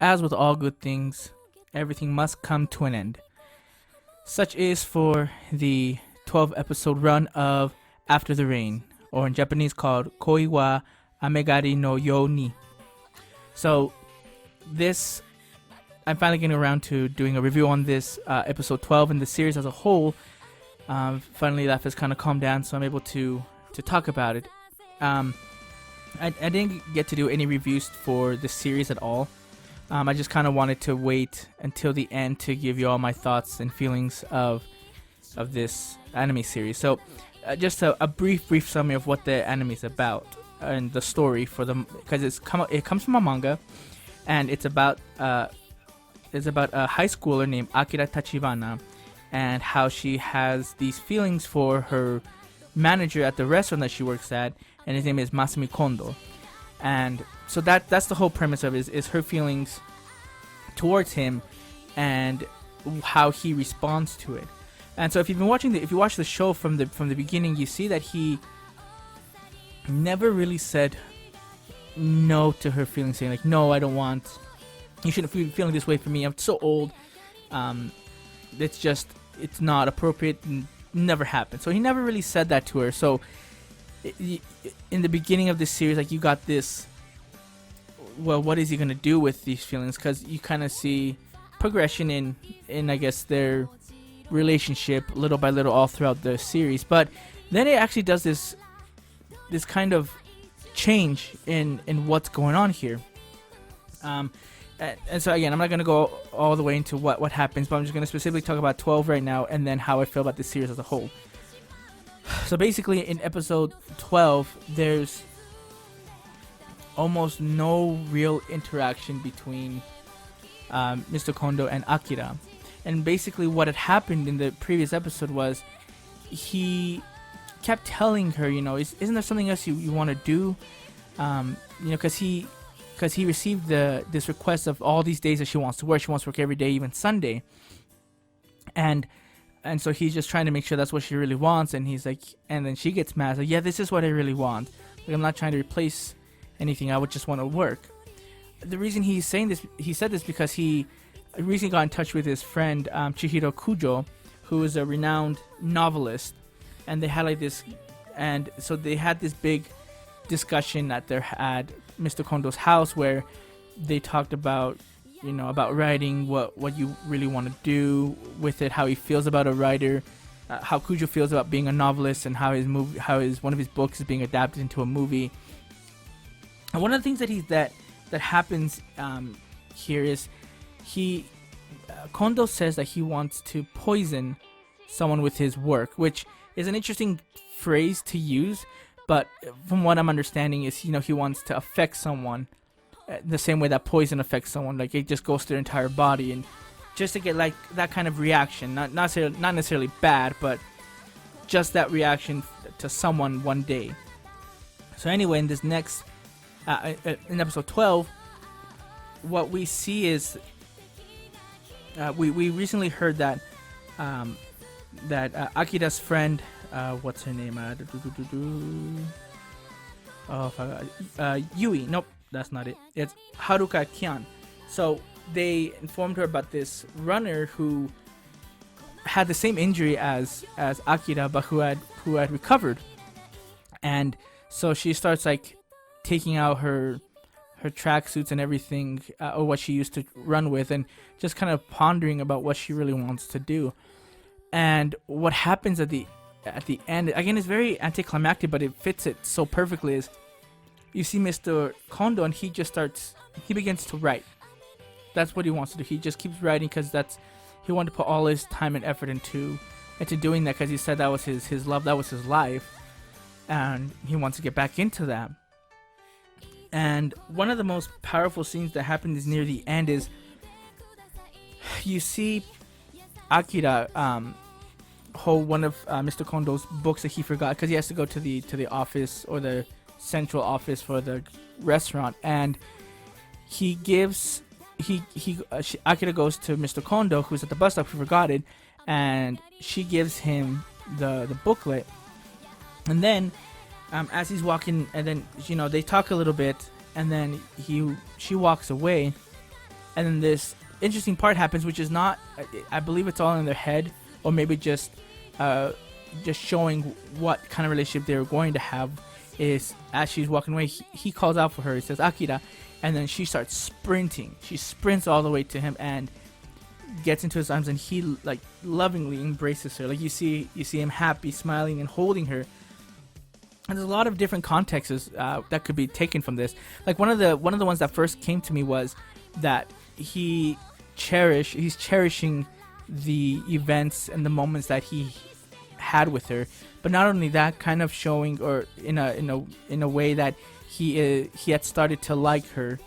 As with all good things, everything must come to an end. Such is for the 12 episode run of After the Rain, or in Japanese called Koi wa Amegari no Yo ni. So, this, I'm finally getting around to doing a review on this episode 12 and the series as a whole. Finally, life has kind of calmed down, so I'm able to talk about it. I didn't get to do any reviews for the series at all. I just kind of wanted to wait until the end to give you all my thoughts and feelings of this anime series. So, just a brief summary of what the anime is about and the story for them, because it comes from a manga, and it's about a high schooler named Akira Tachibana, and how she has these feelings for her manager at the restaurant that she works at, and his name is Masumi Kondo. And so that's the whole premise of it, is her feelings towards him and how he responds to it. And so if you watch the show from the beginning, you see that he never really said no to her feelings, saying like, no, I don't want, you shouldn't be feeling this way for me, I'm so old, it's not appropriate, and never happened. So he never really said that to her. So in the beginning of this series, like, you got this, well, what is he gonna do with these feelings? Because you kind of see progression in I guess their relationship little by little all throughout the series. But then it actually does this kind of change in what's going on here. And so again, I'm not gonna go all the way into what happens, but I'm just gonna specifically talk about 12 right now, and then how I feel about this series as a whole. So basically, in episode 12, there's almost no real interaction between Mr. Kondo and Akira. And basically what had happened in the previous episode was he kept telling her, isn't there something else you want to do? Because he received this request of all these days that she wants to work. She wants to work every day, even Sunday. And so he's just trying to make sure that's what she really wants. And he's like, and then she gets mad. Like, yeah, this is what I really want. Like, I'm not trying to replace anything. I would just want to work. The reason he said this because he recently got in touch with his friend Chihiro Kujo, who is a renowned novelist, and they had like this, and so they had this big discussion at Mr. Kondo's house, where they talked about about writing, what you really want to do with it, how he feels about a writer, how Kujo feels about being a novelist, and how one of his books is being adapted into a movie. And one of the things that happens here is Kondo says that he wants to poison someone with his work, which is an interesting phrase to use, but from what I'm understanding is he wants to affect someone the same way that poison affects someone, like it just goes to their entire body, and just to get like that kind of reaction, not necessarily bad, but just that reaction to someone one day. So anyway, in this next in episode 12, what we see is we recently heard that Akira's friend, what's her name? Yui. Nope, that's not it. It's Haruka Kyan. So they informed her about this runner who had the same injury as Akira, but who had recovered. And so she starts like taking out her tracksuits and everything, or what she used to run with, and just kind of pondering about what she really wants to do. And what happens at the end, again, is very anticlimactic, but it fits it so perfectly, is you see Mr. Kondo, and he begins to write. That's what he wants to do. He just keeps writing because he wanted to put all his time and effort into doing that, because he said that was his love, that was his life, and he wants to get back into that. And one of the most powerful scenes that happens near the end is you see Akira hold one of Mr. Kondo's books that he forgot, because he has to go to the office, or the central office for the restaurant, and Akira goes to Mr. Kondo, who's at the bus stop, who forgot it, and she gives him the booklet. And then as he's walking, and then they talk a little bit, and then she walks away, and then this interesting part happens, which is not, I believe it's all in their head, or maybe just showing what kind of relationship they're going to have. Is as she's walking away, he calls out for her. He says Akira, and then she starts sprinting. She sprints all the way to him and gets into his arms, and he like lovingly embraces her. Like you see him happy, smiling, and holding her. And there's a lot of different contexts that could be taken from this. Like one of the ones that first came to me was that he's cherishing the events and the moments that he had with her. But not only that, kind of showing, or in a way that he had started to like her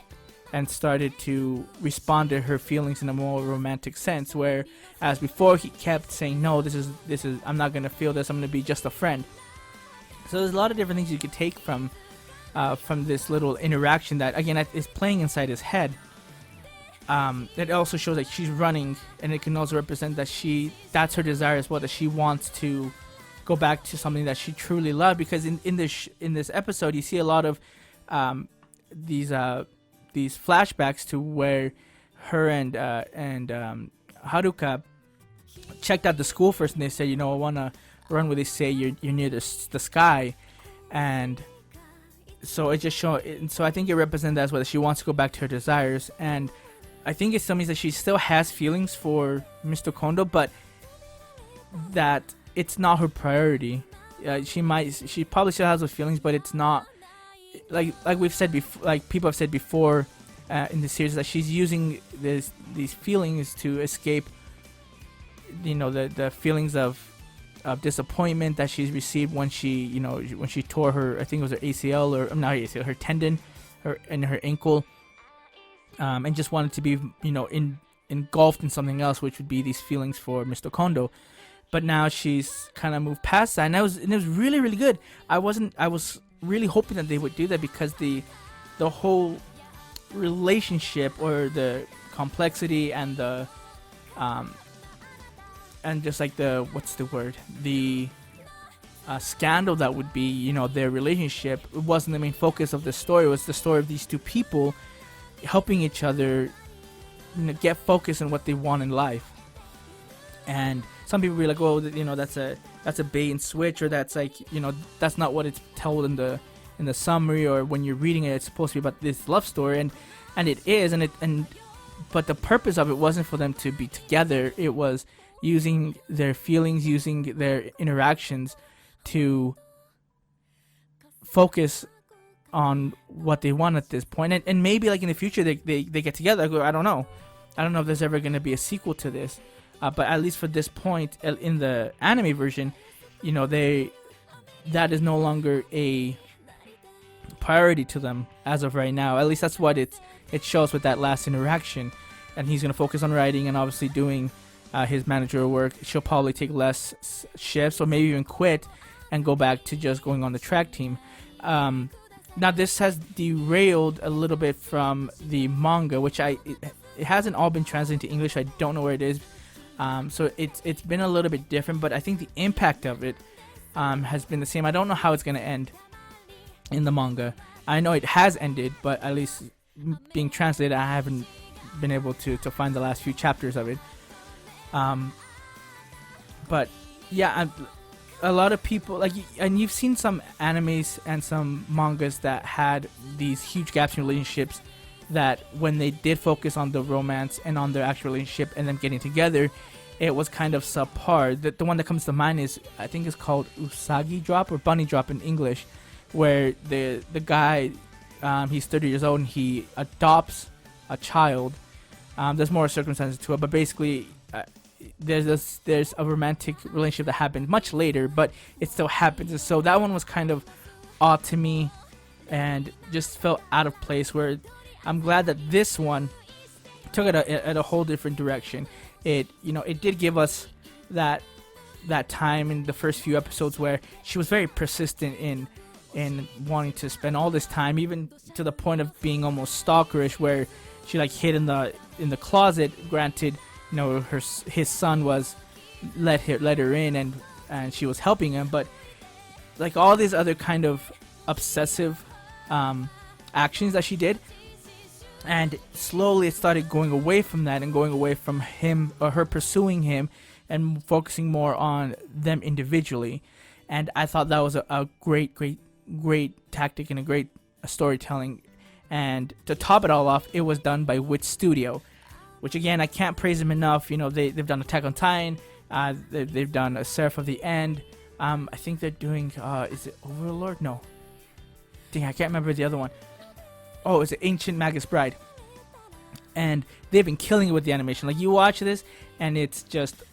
and started to respond to her feelings in a more romantic sense. Where as before he kept saying, no, this is I'm not gonna feel this. I'm gonna be just a friend. So there's a lot of different things you could take from this little interaction that again is playing inside his head. It also shows that she's running, and it can also represent that that's her desire as well, that she wants to go back to something that she truly loved. Because in this episode, you see a lot of these flashbacks to where her and Haruka checked out the school first, and they said, I want to run where they say you're near the sky, and so it just so I think it represents that as well, that she wants to go back to her desires. And I think it's something that she still has feelings for Mr. Kondo, but that it's not her priority. She probably still has those feelings, but it's not like we've said before. Like people have said before in the series, that she's using these feelings to escape, the feelings of disappointment that she's received when she tore her, I think it was her ACL, or not ACL, her tendon, and her ankle. And just wanted to be, engulfed in something else, which would be these feelings for Mr. Kondo. But now she's kind of moved past that, and it was really, really good. I was really hoping that they would do that, because the whole relationship, or the complexity, and the and just like the scandal that would be, their relationship, it wasn't the main focus of the story. It was the story of these two people helping each other get focused on what they want in life. And some people be like, oh, that's a bait and switch, or that's like, that's not what it's told in the summary, or when you're reading it, it's supposed to be about this love story, and it is, but the purpose of it wasn't for them to be together. It was using their feelings, using their interactions to focus on what they want at this point. And maybe like in the future they get together. I don't know if there's ever going to be a sequel to this, but at least for this point in the anime version, that is no longer a priority to them as of right now. At least that's what it shows with that last interaction. And he's going to focus on writing and obviously doing his managerial work. She'll probably take less shifts, or maybe even quit and go back to just going on the track team. Now this has derailed a little bit from the manga, which it hasn't all been translated to English. I don't know where it is, so it's been a little bit different. But I think the impact of it has been the same. I don't know how it's going to end in the manga. I know it has ended, but at least being translated, I haven't been able to find the last few chapters of it. But yeah, a lot of people and you've seen some animes and some mangas that had these huge gaps in relationships, that when they did focus on the romance and on their actual relationship and them getting together, it was kind of subpar. The one that comes to mind is, I think it's called Usagi Drop, or Bunny Drop in English, where the guy, he's 30 years old and he adopts a child. There's more circumstances to it, but basically there's a romantic relationship that happened much later, but it still happens. And so that one was kind of odd to me and just felt out of place, where I'm glad that this one took it at a whole different direction. It did give us that time in the first few episodes where she was very persistent in wanting to spend all this time, even to the point of being almost stalkerish, where she hid in the closet. Granted, his son was let her in, and she was helping him, but all these other kind of obsessive actions that she did, And slowly it started going away from that and going away from him or her pursuing him and focusing more on them individually. And I thought that was a great tactic and a great storytelling. And to top it all off, it was done by Wit Studio, which again, I can't praise them enough. You know, they've done Attack on Titan, they've done A Seraph of the End. I think they're doing, is it Overlord? No. Dang, I can't remember the other one. Oh, it's Ancient Magus Bride. And they've been killing it with the animation. Like, you watch this, and it's just,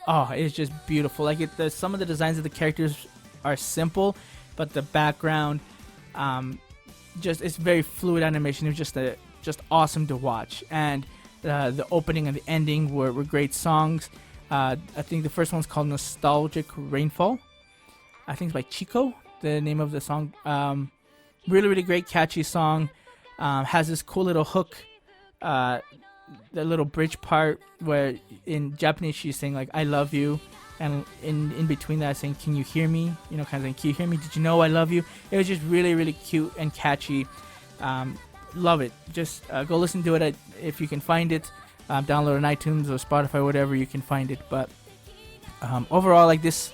it's just beautiful. Like, some of the designs of the characters are simple, but the background, it's very fluid animation. It was just awesome to watch. And the opening and the ending were great songs. I think the first one's called Nostalgic Rainfall. I think it's by Chico, the name of the song. Really great, catchy song. Has this cool little hook, the little bridge part where in Japanese she's saying like "I love you," and in between that saying "Can you hear me?" You know, kind of saying "Can you hear me? Did you know I love you?" It was just really cute and catchy. Love it. Just go listen to it if you can find it. Download on iTunes or Spotify, whatever you can find it. But overall, like this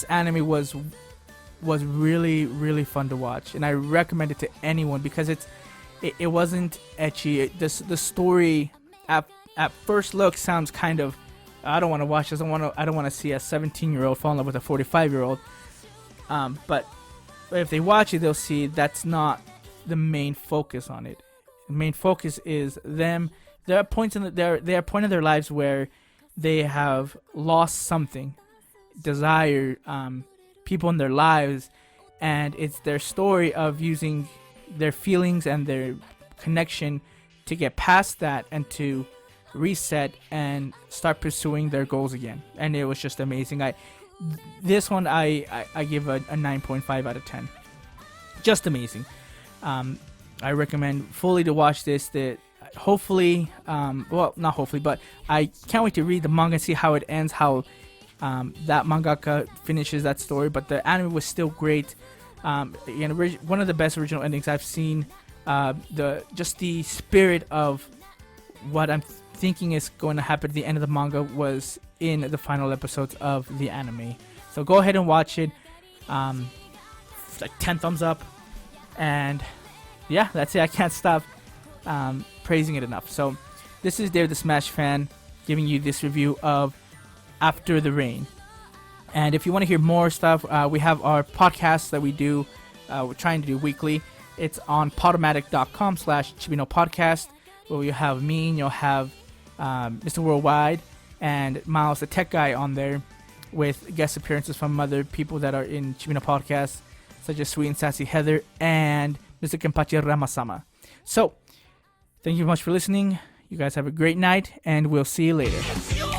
anime was really fun to watch, and I recommend it to anyone because it wasn't ecchi. The story at first look sounds kind of, I don't want to watch this. I don't want to see a 17-year-old fall in love with a 45-year-old. But if they watch it, they'll see that's not the main focus on it. The main focus is them. There are points in their lives where they have lost something, desire, people in their lives, and it's their story of using their feelings and their connection to get past that and to reset and start pursuing their goals again. And it was just amazing. This one I give a 9.5 out of 10. Just amazing. I recommend fully to watch this. Hopefully, well, not hopefully, but I can't wait to read the manga and see how it ends, how that mangaka finishes that story. But the anime was still great. Again, one of the best original endings I've seen. The spirit of what I'm thinking is going to happen at the end of the manga was in the final episodes of the anime. So go ahead and watch it. Like 10 thumbs up. And yeah, that's it. I can't stop praising it enough. So this is Dave the Smash Fan giving you this review of After the Rain. And if you want to hear more stuff, we have our podcast that we do. We're trying to do weekly. It's on podomatic.com/Chibino podcast, where you have me and you'll have Mr. Worldwide and Miles, the tech guy, on there with guest appearances from other people that are in Chibino podcast, such as Sweet and Sassy Heather and Mr. Kenpachi Ramasama. So, thank you very much for listening. You guys have a great night, and we'll see you later.